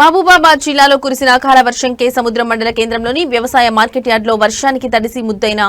మహబూబాబాద్ జిల్లాలో కురిసిన అకాల వర్షం కేసముద్రం మండల కేంద్రంలోని వ్యవసాయ మార్కెట్ యార్డ్లో వర్షానికి తడిసి ముద్దైన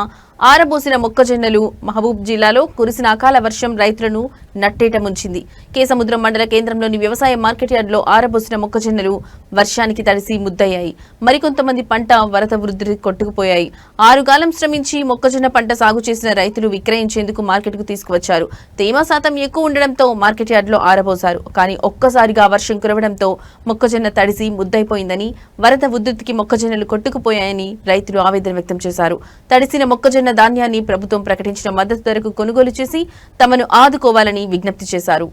ఆరబోసిన మొక్కజొన్నలు. మహబూబ్ జిల్లాలో కురిసిన అకాల వర్షం రైతులను నట్టేట ముంచింది. కేసముద్రం మండల కేంద్రంలోని వ్యవసాయ మార్కెట్ యార్డ్లో ఆరబోసిన మొక్కజొన్నలు వర్షానికి తడిసి ముద్దయ్యాయి. మరికొంతమంది పంట వరద వృద్ధి కొట్టుకుపోయాయి. 6 కాలం శ్రమించి మొక్కజొన్న పంట సాగు చేసిన రైతులు విక్రయించేందుకు మార్కెట్కు తీసుకువచ్చారు. తేమ శాతం ఎక్కువ ఉండడంతో మార్కెట్ యార్డ్లో ఆరబోశారు. కానీ ఒక్కసారిగా వర్షం కురవడంతో మొక్కజొన్న తడిసి ముద్దైపోయిందని, వరద ఉధృతికి మొక్కజొన్నలు కొట్టుకుపోయాయని రైతులు ఆవేదన వ్యక్తం చేశారు. తడిసిన మొక్కజొన్న ధాన్యాన్ని ప్రభుత్వం ప్రకటించిన మద్దతు ధరకు కొనుగోలు చేసి తమను ఆదుకోవాలని విజ్ఞప్తి చేశారు.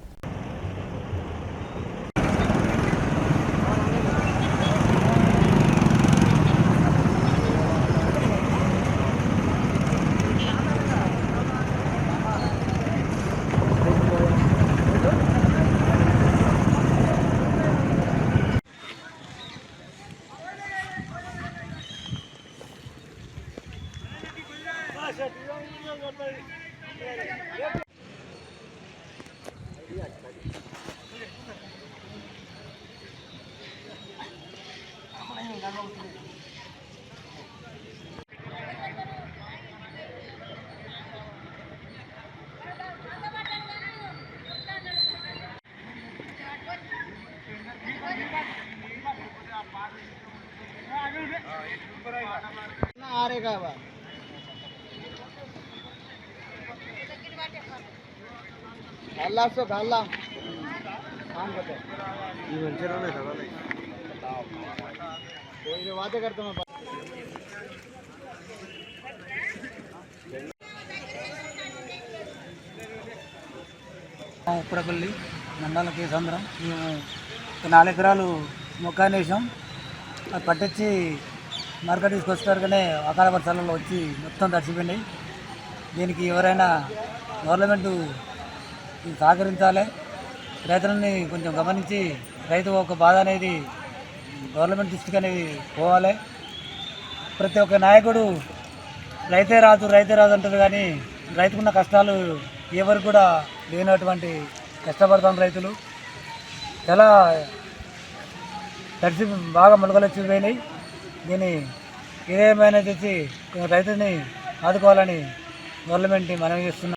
अल्लाह सो अल्लाह कोई वादे करता मैं ఉప్పరపల్లి మండల కేంద్రం. మేము 4 ఎకరాలు మొక్కని వేసాం. అది పట్టించి మార్కెట్ తీసుకొస్తారు కానీ అకాల వర్షాలలో వచ్చి మొత్తం తడిసిపోయినాయి. దీనికి ఎవరైనా గవర్నమెంట్ సహకరించాలి. రైతులని కొంచెం గమనించి రైతు ఒక బాధ అనేది గవర్నమెంట్ దృష్టికి అనేది పోవాలి. ప్రతి ఒక్క నాయకుడు రైతే రాదు అంటారు కానీ రైతుకున్న కష్టాలు ఎవరు కూడా లేనటువంటి కష్టపడతాం. రైతులు చాలా తడిసి బాగా మొలకలొచ్చిపోయినాయి. దీన్ని ఏదేమైనా తెచ్చి రైతుని ఆదుకోవాలని గవర్నమెంట్ని మనవి చేస్తున్నాం.